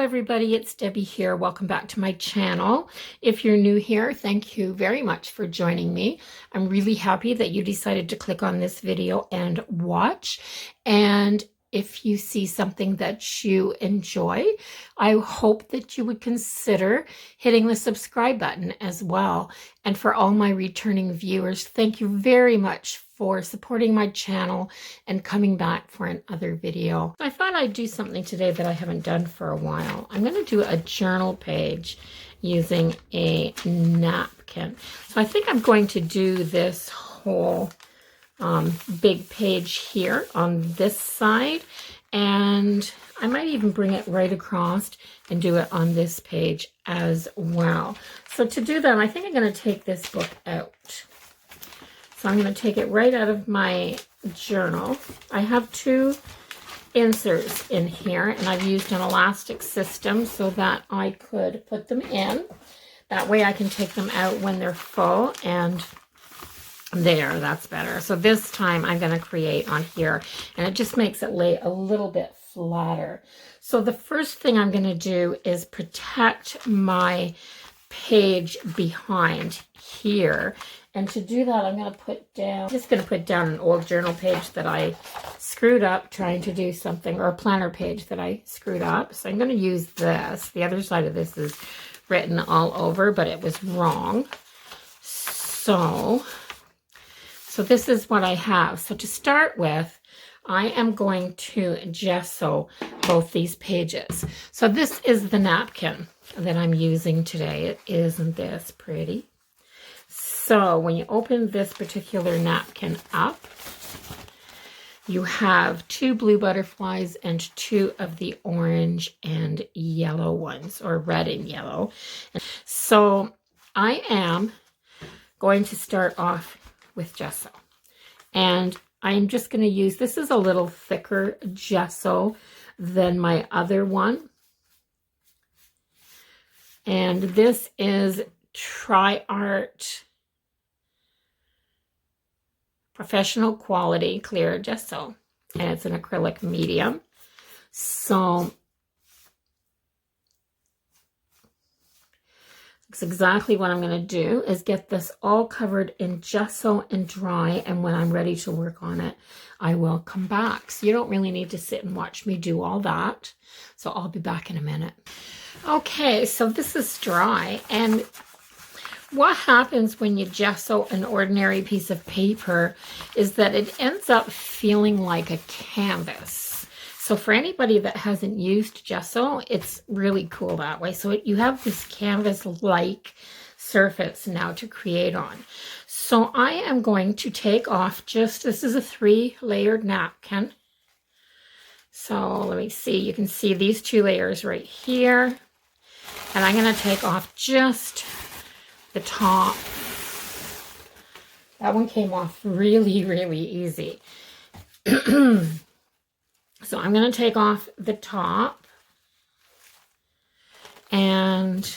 everybody, it's Debbie here. Welcome back to my channel. If you're new here, thank you very much for joining me. I'm really happy that you decided to click on this video and watch. And if you see something that you enjoy, I hope that you would consider hitting the subscribe button as well. And for all my returning viewers, thank you very much for supporting my channel and coming back for another video. I thought I'd do something today that I haven't done for a while. I'm going to do a journal page using a napkin. So I think I'm going to do this whole big page here on this side, and I might even bring it right across and do it on this page as well. So to do that, I think I'm going to take this book out. So I'm going to take it right out of my journal. I have two inserts in here, and I've used an elastic system so that I could put them in. That way I can take them out when they're full, and there, that's better. So this time I'm going to create on here, and it just makes it lay a little bit flatter. So the first thing I'm going to do is protect my page behind here. And to do that, I'm going to put down, just going to put down an old journal page that I screwed up trying to do something, or a planner page that I screwed up. So I'm going to use this. The other side of this is written all over, but it was wrong. So this is what I have. So to start with, I am going to gesso both these pages. So this is the napkin that I'm using today. Isn't this pretty? So when you open this particular napkin up, you have two blue butterflies and two of the orange and yellow ones, or red and yellow. So I am going to start off with gesso. And I'm just going to use, this is a little thicker gesso than my other one. And this is Tri-Art Professional Quality Clear Gesso, and it's an acrylic medium. So that's exactly what I'm going to do, is get this all covered in gesso and dry, and when I'm ready to work on it, I will come back. So you don't really need to sit and watch me do all that. So I'll be back in a minute. Okay, so this is dry, and what happens when you gesso an ordinary piece of paper is that it ends up feeling like a canvas. So for anybody that hasn't used gesso, it's really cool that way. So you have this canvas-like surface now to create on. So I am going to take off just, this is a 3-layered napkin. So let me see, you can see these 2 layers right here. And I'm going to take off just the top. That one came off really, really easy. So I'm going to take off the top. And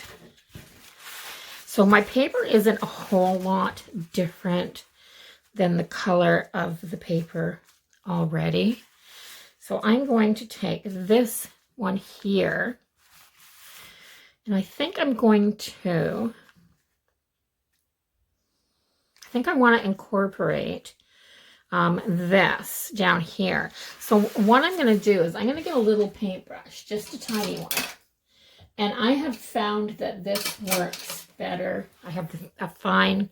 so my paper isn't a whole lot different than the color of the paper already. So I'm going to take this one here, and I think I'm going to, I want to incorporate this down here. So what I'm going to do is I'm going to get a little paintbrush, just a tiny one. And I have found that this works better. I have a fine,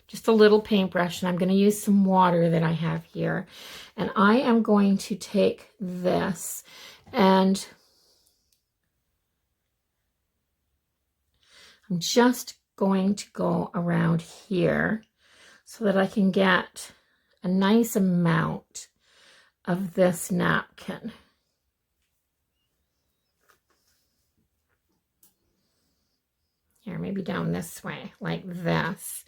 just a little paintbrush, and I'm going to use some water that I have here. And I am going to take this, and I'm just going to go around here so that I can get a nice amount of this napkin. Here, maybe down this way, like this.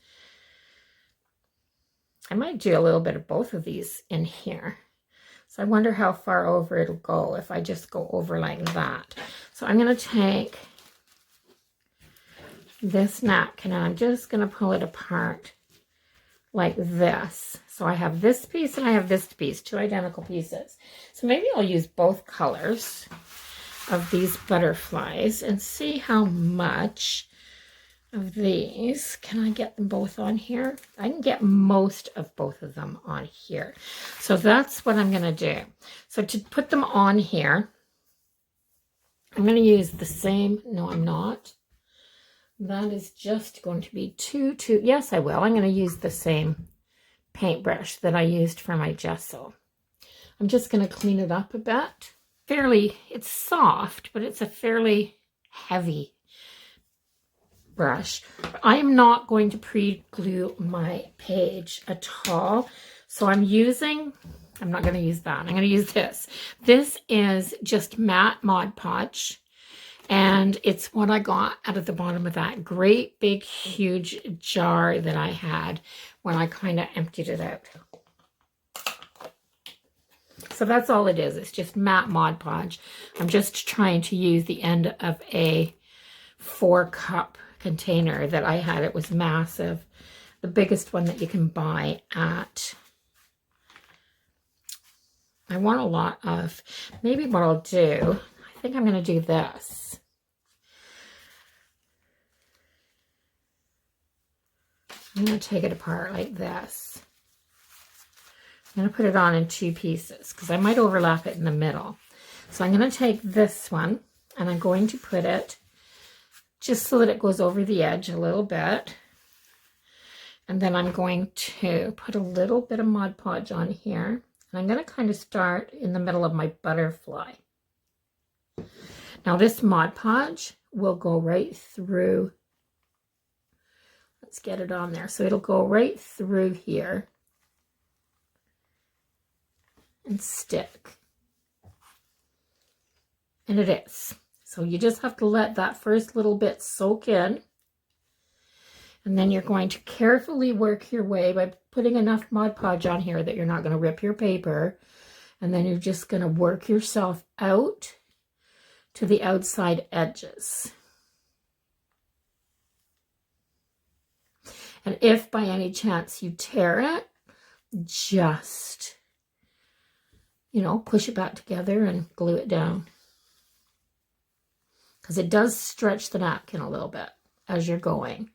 I might do a little bit of both of these in here. So I wonder how far over it'll go if I just go over like that. So I'm going to take this napkin, and I'm just going to pull it apart like this. So I have this piece and I have this piece, 2 identical pieces. So maybe I'll use both colors. of these butterflies and see how much of these. Can I get them both on here? I can get most of both of them on here. So that's what I'm going to do. So to put them on here, I'm going to use the same. No, I'm not. That is just going to be too. Yes, I will. I'm going to use the same paintbrush that I used for my gesso. I'm just going to clean it up a bit. It's soft, but it's a fairly heavy brush. I am not going to pre-glue my page at all. So I'm not going to use that. I'm going to use this. This is just matte Mod Podge. And it's what I got out of the bottom of that great big huge jar that I had when I kind of emptied it out. So that's all it is. It's just matte Mod Podge. I'm just trying to use the end of a 4-cup container that I had. It was massive. The biggest one that you can buy at... I want a lot of... Maybe what I'll do, I think I'm going to do this. I'm going to take it apart like this. I'm going to put it on in 2 pieces because I might overlap it in the middle. So I'm going to take this one and I'm going to put it just so that it goes over the edge a little bit. And then I'm going to put a little bit of Mod Podge on here. And I'm going to kind of start in the middle of my butterfly. Now this Mod Podge will go right through. Let's get it on there. So it'll go right through here and stick. And it is. So you just have to let that first little bit soak in. And then you're going to carefully work your way by putting enough Mod Podge on here that you're not going to rip your paper. And then you're just going to work yourself out to the outside edges. And if by any chance you tear it, just, push it back together and glue it down. Because it does stretch the napkin a little bit as you're going.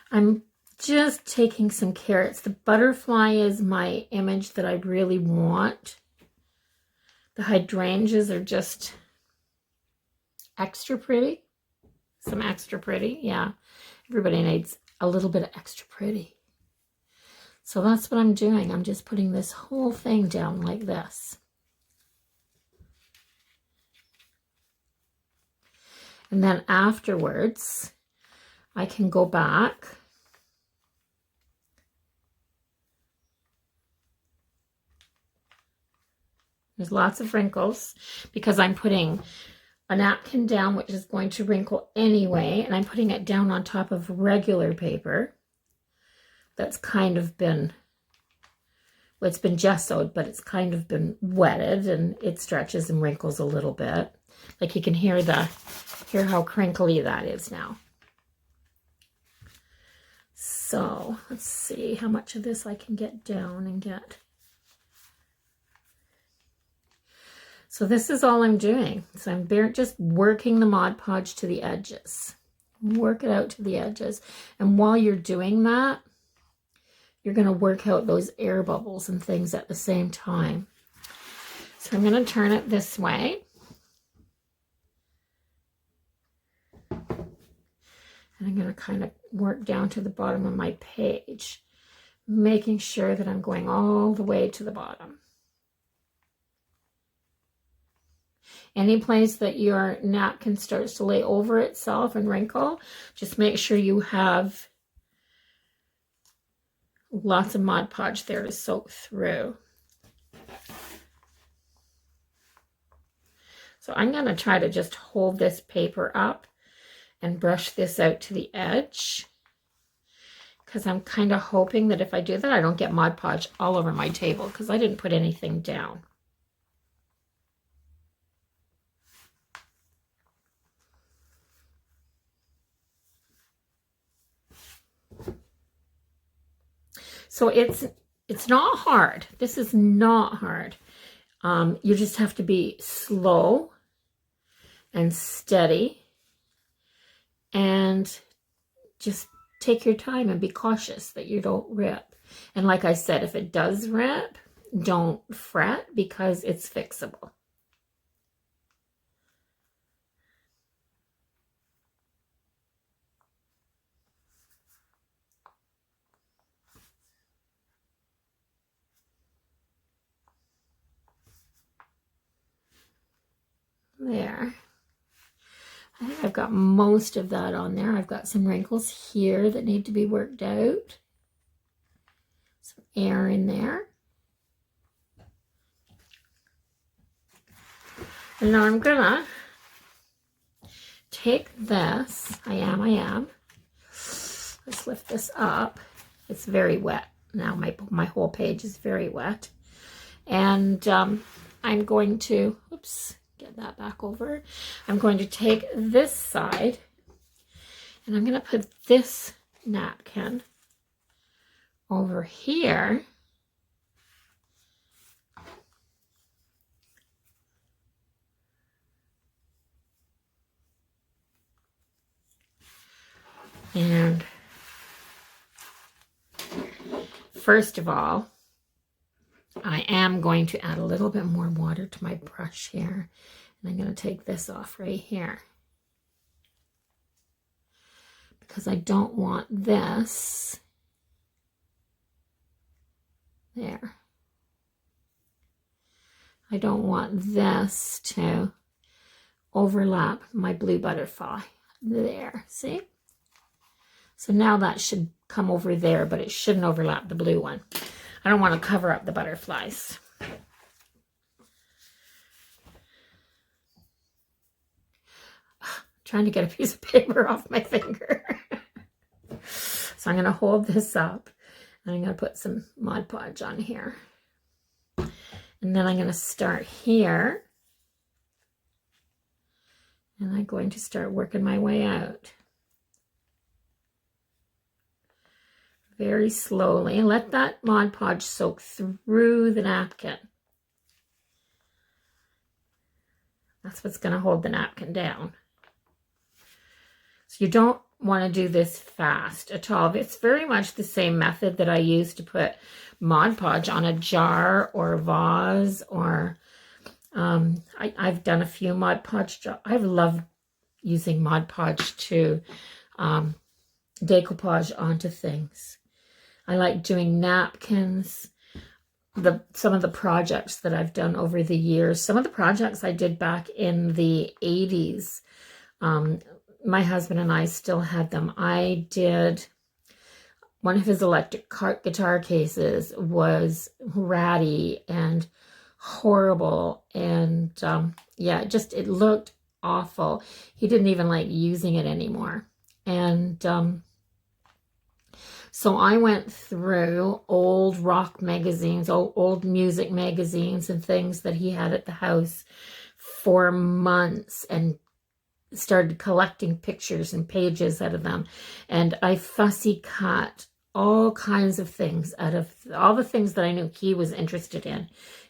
I'm just taking some carrots. The butterfly is my image that I really want. The hydrangeas are just extra pretty. Some extra pretty, yeah. Everybody needs a little bit of extra pretty. So that's what I'm doing. I'm just putting this whole thing down like this. And then afterwards, I can go back There's lots of wrinkles because I'm putting a napkin down, which is going to wrinkle anyway, and I'm putting it down on top of regular paper that's kind of been, well, it's been gessoed, but it's kind of been wetted and it stretches and wrinkles a little bit. Like you can hear how crinkly that is now. So let's see how much of this I can get down and get. So this is all I'm doing. So I'm just working the Mod Podge to the edges. Work it out to the edges. And while you're doing that, you're going to work out those air bubbles and things at the same time. So I'm going to turn it this way. And I'm going to kind of work down to the bottom of my page, making sure that I'm going all the way to the bottom. Any place that your napkin starts to lay over itself and wrinkle, just make sure you have lots of Mod Podge there to soak through. So I'm going to try to just hold this paper up and brush this out to the edge, because I'm kind of hoping that if I do that, I don't get Mod Podge all over my table, because I didn't put anything down. So it's not hard. This is not hard. You just have to be slow and steady and just take your time and be cautious that you don't rip. And like I said, if it does rip, don't fret, because it's fixable. There. I think I've got most of that on there. I've got some wrinkles here that need to be worked out. Some air in there. And now I'm gonna take this. I am. Let's lift this up. It's very wet. Now my whole page is very wet. And I'm going to, oops, get that back over. I'm going to take this side and I'm going to put this napkin over here. And first of all, I am going to add a little bit more water to my brush here. And I'm going to take this off right here, because I don't want this there. I don't want this to overlap my blue butterfly there. See? So now that should come over there, but it shouldn't overlap the blue one. I don't want to cover up the butterflies. Trying to get a piece of paper off my finger. So I'm going to hold this up and I'm going to put some Mod Podge on here. And then I'm going to start here. And I'm going to start working my way out. Very slowly. Let that Mod Podge soak through the napkin. That's what's going to hold the napkin down. So you don't want to do this fast at all. It's very much the same method that I use to put Mod Podge on a jar or a vase, or I've done a few Mod Podge jars. I've loved using Mod Podge to decoupage onto things. I like doing napkins. Some of the projects that I've done over the years, some of the projects I did back in the 80s, my husband and I still had them. I did, one of his electric guitar cases was ratty and horrible, and yeah, it looked awful. He didn't even like using it anymore. And so I went through old rock magazines, old music magazines and things that he had at the house for months, and started collecting pictures and pages out of them. And I fussy cut all kinds of things out of all the things that I knew he was interested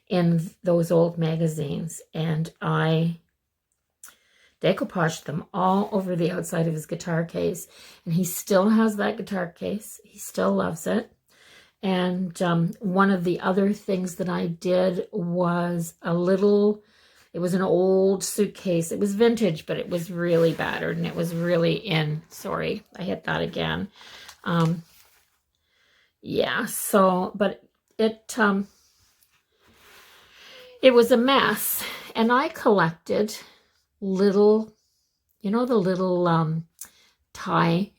in those old magazines. And I decoupaged them all over the outside of his guitar case. And he still has that guitar case. He still loves it. And one of the other things that I did was it was an old suitcase. It was vintage, but it was really battered and it was really in. Sorry, I hit that again. Yeah, so, but it was a mess. And I collected little, the little Thai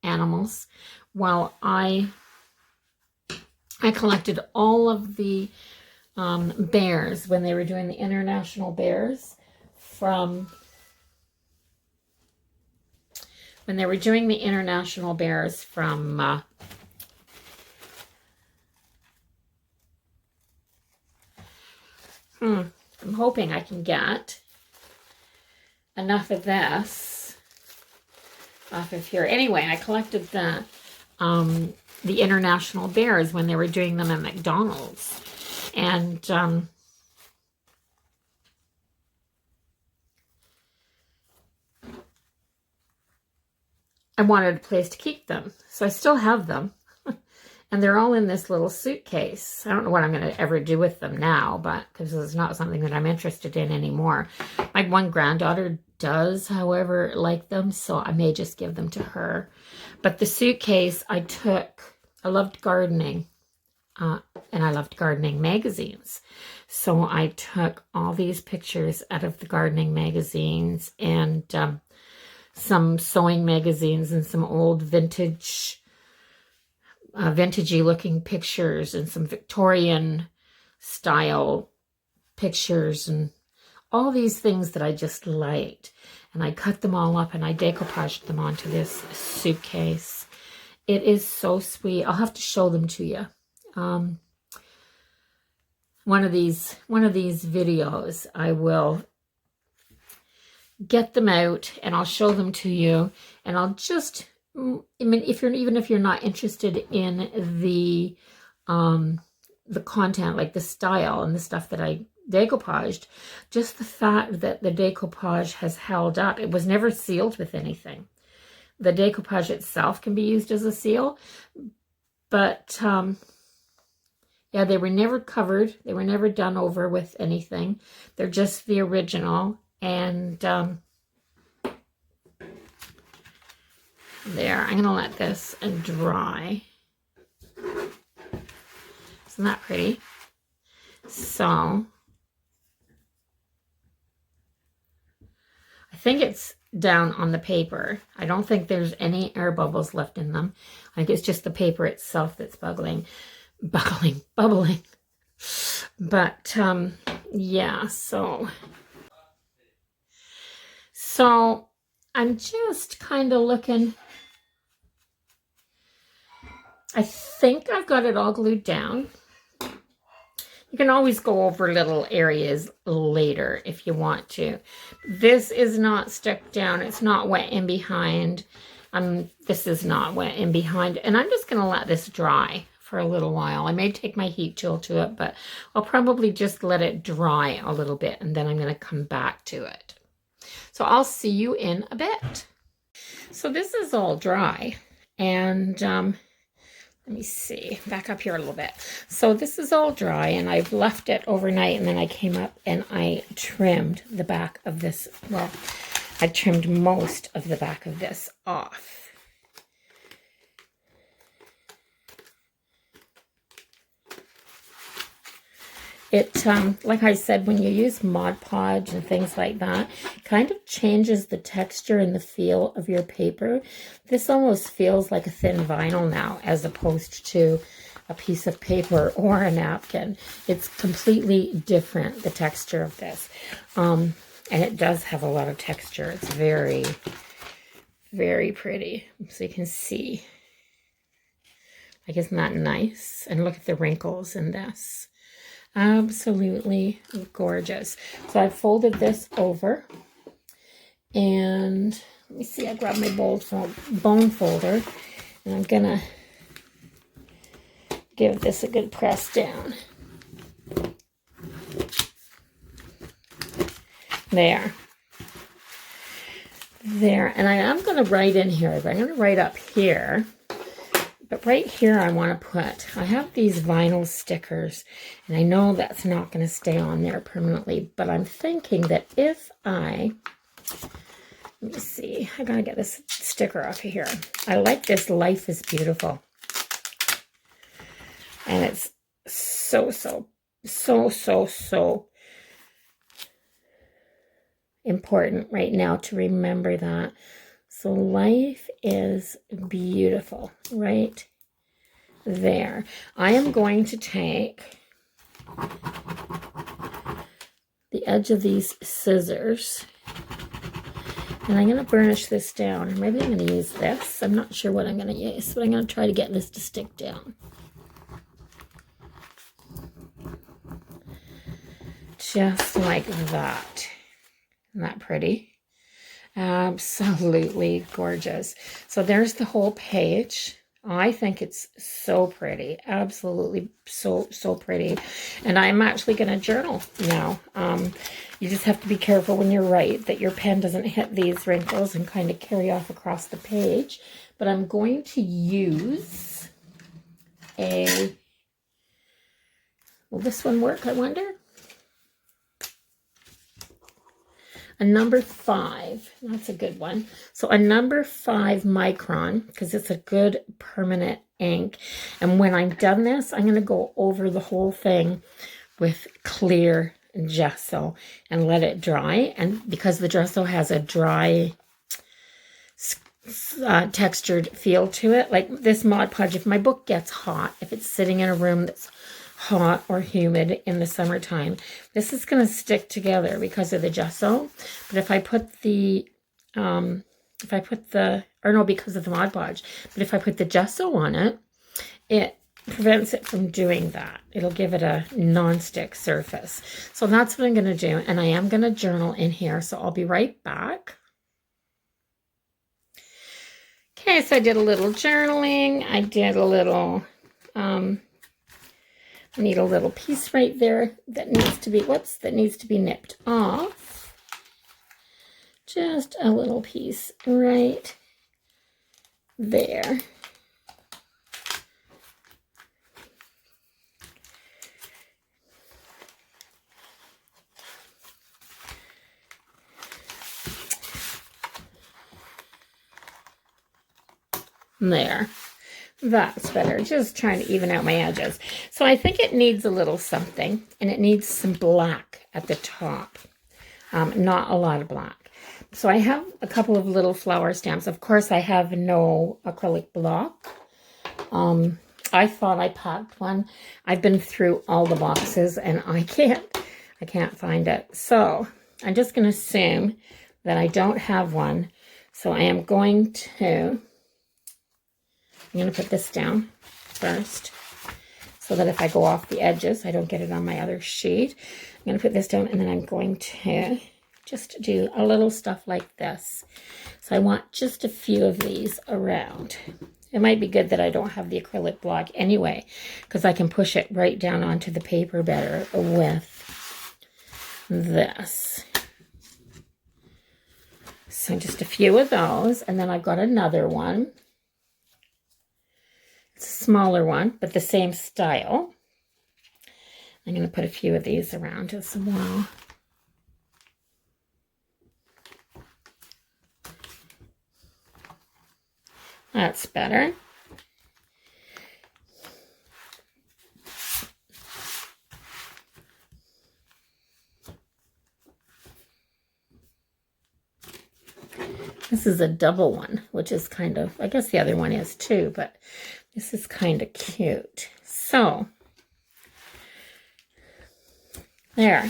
animals. While I collected all of the bears when they were doing the international bears from when they were doing the International Bears from I'm hoping I can get enough of this off of here. Anyway, I collected the International Bears when they were doing them at McDonald's. And I wanted a place to keep them. So I still have them. And they're all in this little suitcase. I don't know what I'm going to ever do with them now, but because it's not something that I'm interested in anymore. My one granddaughter does, however, like them, so I may just give them to her. But the suitcase I loved gardening, and I loved gardening magazines. So I took all these pictures out of the gardening magazines and some sewing magazines and some old vintagey looking pictures and some Victorian style pictures and all these things that I just liked. And I cut them all up and I decoupaged them onto this suitcase. It is so sweet. I'll have to show them to you. One of these videos, I will get them out and I'll show them to you. And I'll just, I mean, even if you're not interested in the content, like the style and the stuff that I decoupaged, just the fact that the decoupage has held up. It was never sealed with anything. The decoupage itself can be used as a seal, but yeah, they were never covered. They were never done over with anything. They're just the original. And there, I'm going to let this dry. Isn't that pretty? So I think it's down on the paper. I don't think there's any air bubbles left in them. I think it's just the paper itself that's bubbling. But yeah, so I'm just kind of looking. I think I've got it all glued down. You can always go over little areas later if you want to. This is not stuck down. It's not wet in behind. This is not wet in behind. And I'm just going to let this dry for a little while. I may take my heat tool to it, but I'll probably just let it dry a little bit and then I'm going to come back to it. So I'll see you in a bit. So this is all dry and let me see, back up here a little bit. So this is all dry and I've left it overnight and then I came up and I trimmed the back of this. Well, I trimmed most of the back of this off. It, like I said, when you use Mod Podge and things like that, kind of changes the texture and the feel of your paper. This almost feels like a thin vinyl now, as opposed to a piece of paper or a napkin. It's completely different, the texture of this. And it does have a lot of texture. It's very, very pretty. So you can see. Like, isn't that nice? And look at the wrinkles in this. Absolutely gorgeous. So I folded this over and let me see, I grabbed my bone folder and I'm gonna give this a good press down. There. And I am going to write in here, but I'm going to write up here. But right here I want to I have these vinyl stickers, and I know that's not going to stay on there permanently, but I'm thinking that if let me see, I got to get this sticker off of here. I like this Life is Beautiful. And it's so important right now to remember that. So life is beautiful, right there. I am going to take the edge of these scissors And I'm going to burnish this down. Maybe I'm going to use this. I'm not sure what I'm going to use, but I'm going to try to get this to stick down. Just like that. Isn't that pretty? Absolutely gorgeous. So there's the whole page. I think it's so pretty. Absolutely so pretty. And I'm actually going to journal now. You just have to be careful when you're right that your pen doesn't hit these wrinkles and kind of carry off across the page. But I'm going to use a... Will this one work, I wonder? A number 5, that's a good one. So a number 5 micron, because it's a good permanent ink. And when I'm done this, I'm going to go over the whole thing with clear gesso and let it dry. And because the gesso has a dry textured feel to it, like this Mod Podge, if my book gets hot, if it's sitting in a room that's hot or humid in the summertime, this is going to stick together because of the gesso. But if I put the because of the Mod Podge, but if I put the gesso on it, it prevents it from doing that. It'll give it a non-stick surface. So that's what I'm going to do, and I am going to journal in here, so I'll be right back. Okay, so I did a little journaling. I did a little I need a little piece right there that needs to be nipped off. Just a little piece right there. There. That's better. Just trying to even out my edges. So I think it needs a little something, and it needs some black at the top. Not a lot of black. So I have a couple of little flower stamps. Of course, I have no acrylic block. I thought I packed one. I've been through all the boxes, and I can't find it. So I'm just going to assume that I don't have one. So I am going to... I'm going to put this down first so that if I go off the edges, I don't get it on my other sheet. I'm going to put this down, and then I'm going to just do a little stuff like this. So I want just a few of these around. It might be good that I don't have the acrylic block anyway, because I can push it right down onto the paper better with this. So just a few of those, and then I've got another one. It's a smaller one, but the same style. I'm going to put a few of these around as well. That's better. This is a double one, which is kind of, I guess the other one is too, but this is kind of cute. So, there.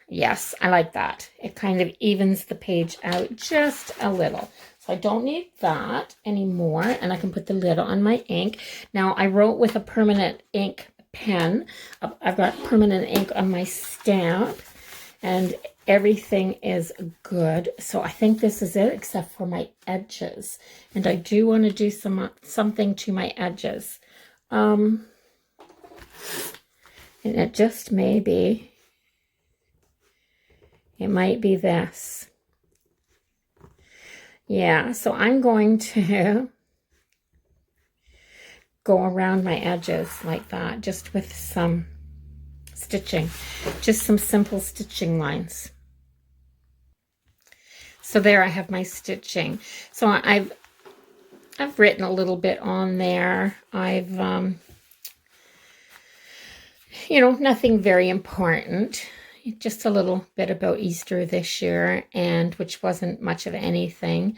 Yes, I like that. It kind of evens the page out just a little. So I don't need that anymore, and I can put the lid on my ink. Now, I wrote with a permanent ink pen. I've got permanent ink on my stamp, and everything is good. So I think this is it, except for my edges. And I do want to do something to my edges. And it just may be, it might be this. Yeah, so I'm going to go around my edges like that, just with some stitching, just some simple stitching lines. So there I have my stitching. So I've written a little bit on there. I've you know, nothing very important. Just a little bit about Easter this year, and which wasn't much of anything.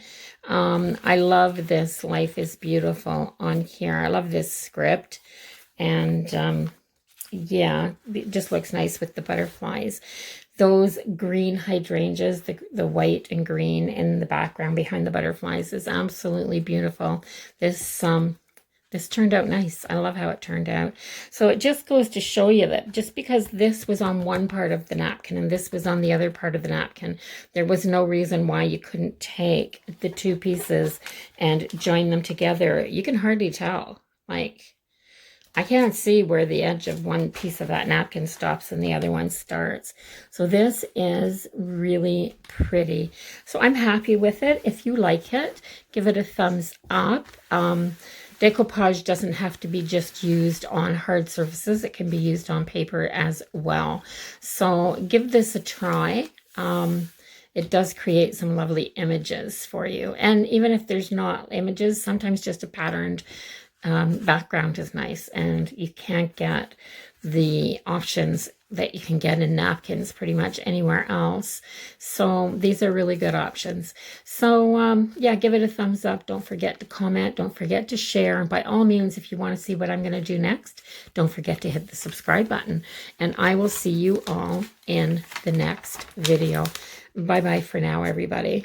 I love this Life is Beautiful on here. I love this script, and yeah, it just looks nice with the butterflies. Those green hydrangeas, the white and green in the background behind the butterflies is absolutely beautiful. This turned out nice. I love how it turned out. So it just goes to show you that just because this was on one part of the napkin and this was on the other part of the napkin, there was no reason why you couldn't take the two pieces and join them together. You can hardly tell. Like, I can't see where the edge of one piece of that napkin stops and the other one starts. So this is really pretty. So I'm happy with it. If you like it, give it a thumbs up. Decoupage doesn't have to be just used on hard surfaces. It can be used on paper as well. So give this a try. It does create some lovely images for you. And even if there's not images, sometimes just a patterned background is nice, and you can't get the options that you can get in napkins pretty much anywhere else. So these are really good options. So yeah, give it a thumbs up. Don't forget to comment. Don't forget to share. And by all means, if you want to see what I'm going to do next, don't forget to hit the subscribe button. And I will see you all in the next video. Bye-bye for now, everybody.